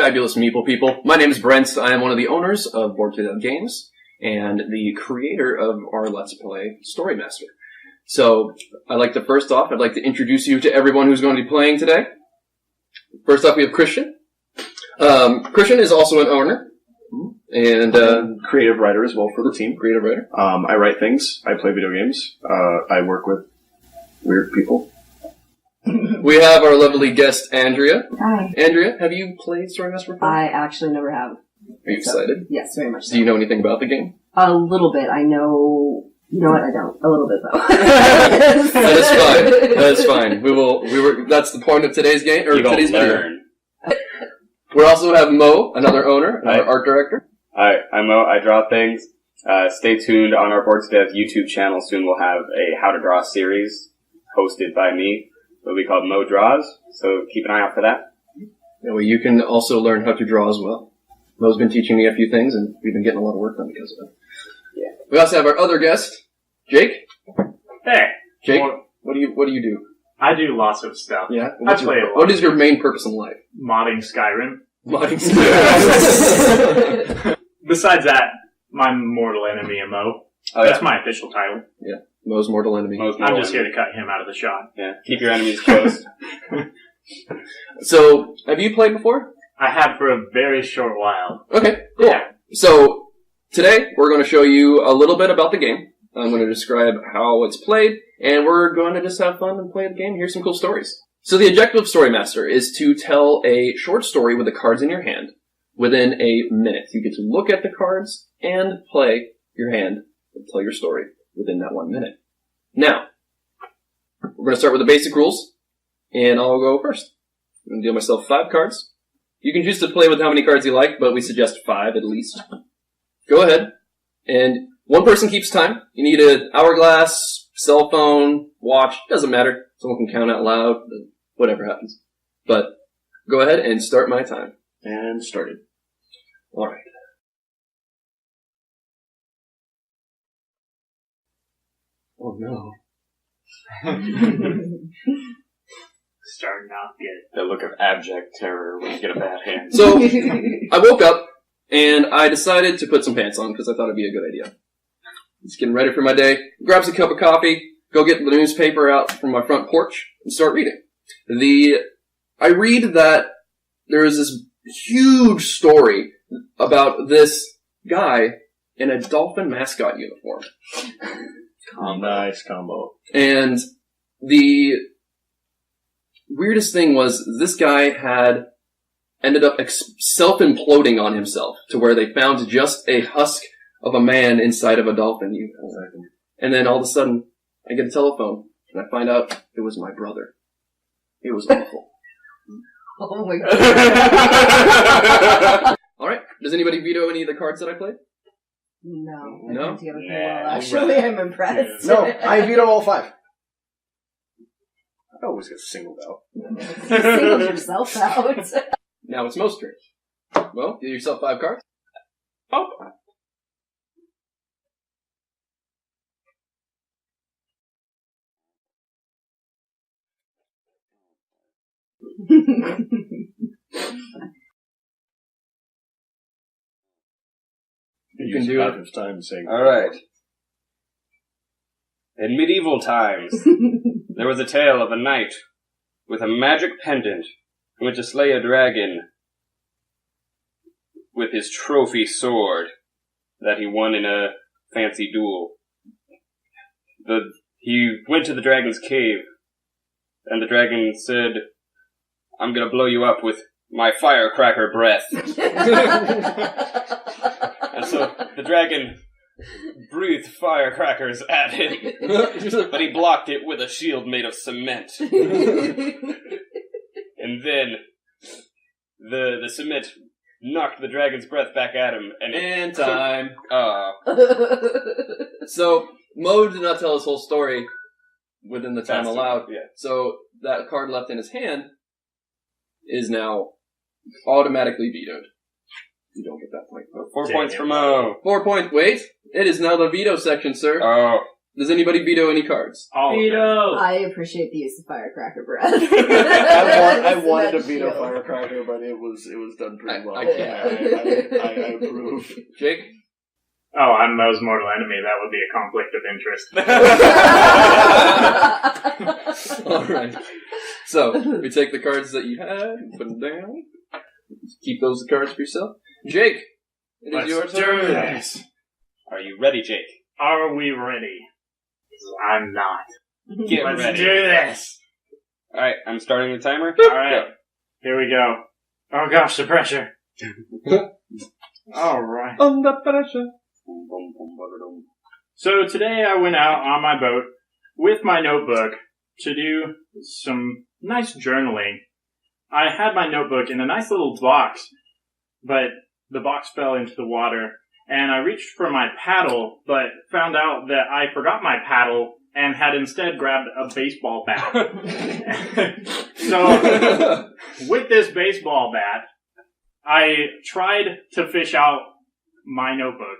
fabulous meeple people. My name is Brent. I am one of the owners of Board Play Down Games and the creator of our Let's Play Storymaster. So, I'd like to introduce you to everyone who's going to be playing today. First up, we have Christian. Christian is also an owner and creative writer as well for the team. Creative writer. I write things. I play video games. I work with weird people. We have our lovely guest, Andrea. Hi. Andrea, have you played Storymaster before? I actually never have. Are you excited? Yes, very much so. Do you know anything about the game? A little bit. I know... You know what? I don't. A little bit, though. That is fine. That is fine. That's the point of today's game, or today's video. We also have Mo, another owner, our art director. Hi, I'm Mo. I draw things. Stay tuned on our Boards Dev YouTube channel. Soon we'll have a How to Draw series hosted by me. It'll be called Mo Draws, so keep an eye out for that. That way you can also learn how to draw as well. Mo's been teaching me a few things, and we've been getting a lot of work done because of it. Yeah. We also have our other guest, Jake. Hey. Jake, what do you do? I do lots of stuff. Yeah? I play a lot. What is your main purpose in life? Modding Skyrim. Modding Skyrim. Besides that, my mortal enemy, Mo. Oh, That's my official title. Yeah. Mo's mortal enemy. I'm just here to cut him out of the shot. Yeah. Keep your enemies close. So, have you played before? I have for a very short while. Okay, cool. Yeah. So, today, we're going to show you a little bit about the game. I'm going to describe how it's played, and we're going to just have fun and play the game and hear some cool stories. So the objective of Storymaster is to tell a short story with the cards in your hand within a minute. You get to look at the cards and play your hand and tell your story within that 1 minute. Now, we're going to start with the basic rules, and I'll go first. I'm going to deal myself 5 cards. You can choose to play with how many cards you like, but we suggest 5 at least. Go ahead, and one person keeps time. You need an hourglass, cell phone, watch, doesn't matter. Someone can count out loud, whatever happens. But go ahead and start my time. And started. All right. Oh no. Starting out good. The look of abject terror when you get a bad hand. So, I woke up, and I decided to put some pants on because I thought it'd be a good idea. Just getting ready for my day. Grabs a cup of coffee, go get the newspaper out from my front porch, and start reading. I read that there is this huge story about this guy in a dolphin mascot uniform. Nice combo. And the weirdest thing was this guy had ended up self-imploding on himself to where they found just a husk of a man inside of a dolphin uniform. And then all of a sudden, I get a telephone, and I find out it was my brother. It was awful. Oh my god. Alright, does anybody veto any of the cards that I played? No. No? I put together pretty well, Nah. actually. I'm impressed. No, I veto all 5. I always get singled out. You singled yourself out. Now it's Mo's turn. Well, give yourself 5 cards. Oh. You can can do half it. his time saying. Alright. In medieval times, there was a tale of a knight with a magic pendant who went to slay a dragon with his trophy sword that he won in a fancy duel. He went to the dragon's cave, and the dragon said, "I'm gonna blow you up with my firecracker breath." And so the dragon breathed firecrackers at him, but he blocked it with a shield made of cement. And then the cement knocked the dragon's breath back at him, And time. So, So, Mo did not tell his whole story within the time allowed. Yeah. So, that card left in his hand is now automatically vetoed. You don't get that point. 4 points for Mo. 4 points. Wait, it is now the veto section, sir. Oh. Does anybody veto any cards? All of them. I appreciate the use of firecracker breath. I wanted to That's veto cute. Firecracker, but it was done pretty well. I can't. I approve. Jake? Oh, I'm Mo's mortal enemy. That would be a conflict of interest. Alright. So, we take the cards that you had, put them down. Keep those cards for yourself. Jake, it is Let's your do turn. this. Are you ready, Jake? Are we ready? I'm not. Get Let's ready. do this. Alright, I'm starting the timer. Alright. Here we go. Oh gosh, the pressure. Alright. Under pressure. So today I went out on my boat with my notebook to do some nice journaling. I had my notebook in a nice little box, but the box fell into the water, and I reached for my paddle, but found out that I forgot my paddle and had instead grabbed a baseball bat. So, with this baseball bat, I tried to fish out my notebook,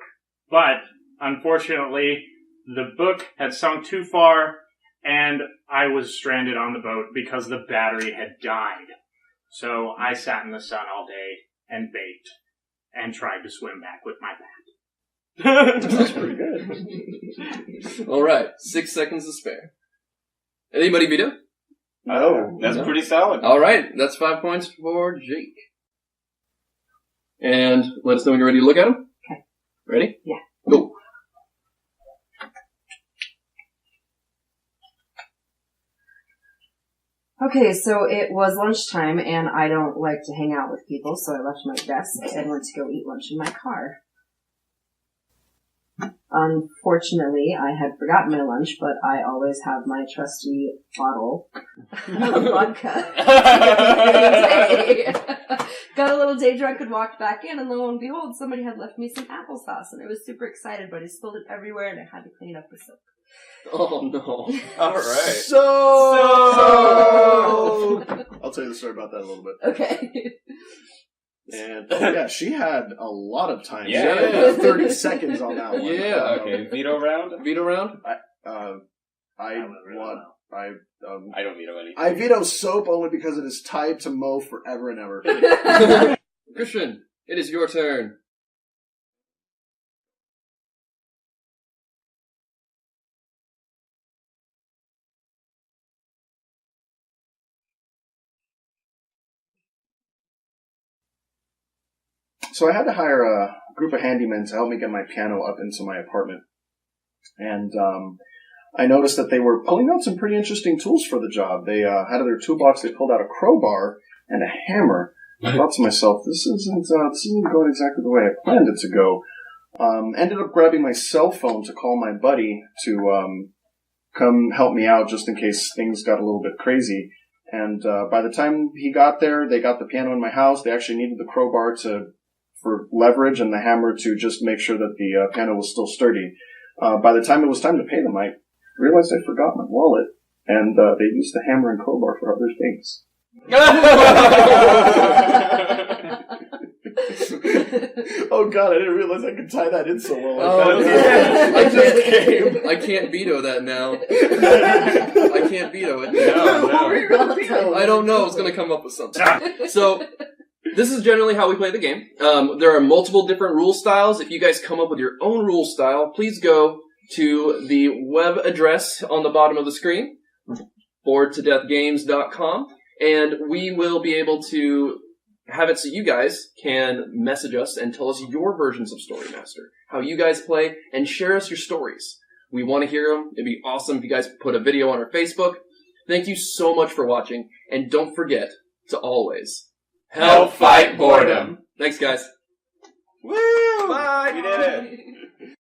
but unfortunately, the book had sunk too far, and I was stranded on the boat because the battery had died. So I sat in the sun all day and baked and tried to swim back with my bat. That's pretty good. Alright, 6 seconds to spare. Anybody veto? Oh, That's pretty solid. Alright, that's 5 points for Jake. And let us know when you're ready to look at them. Okay. Ready? Yeah. Go. Okay, so it was lunchtime, and I don't like to hang out with people, so I left my desk and went to go eat lunch in my car. Unfortunately, I had forgotten my lunch, but I always have my trusty bottle of vodka. Got a little day drunk and walked back in, and lo and behold, somebody had left me some applesauce, and I was super excited, but I spilled it everywhere, and I had to clean up the soap. Oh no. Alright. So, I'll tell you the story about that in a little bit. Okay. And yeah, she had a lot of time. Yeah. She had about 30 seconds on that one. Yeah. Okay, veto round? Veto round? I That went really want. well. I don't veto any. I veto soap only because it is tied to Mo forever and ever. Christian, it is your turn. So I had to hire a group of handymen to help me get my piano up into my apartment. And I noticed that they were pulling out some pretty interesting tools for the job. They out of their toolbox, they pulled out a crowbar and a hammer. I thought to myself, this isn't going exactly the way I planned it to go. Ended up grabbing my cell phone to call my buddy to come help me out just in case things got a little bit crazy. And by the time he got there, they got the piano in my house. They actually needed the crowbar for leverage and the hammer to just make sure that the piano was still sturdy. By the time it was time to pay them, I realized I forgot my wallet, and they used the hammer and crowbar for other things. Oh god, I didn't realize I could tie that in so well. Oh, I just came. I can't veto that now. I can't veto it. What were you gonna veto? I don't know. It's going to come up with something. So, this is generally how we play the game. There are multiple different rule styles. If you guys come up with your own rule style, please go to the web address on the bottom of the screen, boredtodeathgames.com, and we will be able to have it so you guys can message us and tell us your versions of Story Master, how you guys play, and share us your stories. We want to hear them. It'd be awesome if you guys put a video on our Facebook. Thank you so much for watching, and don't forget to always Help fight boredom. Thanks, guys. Woo! Bye! We did it.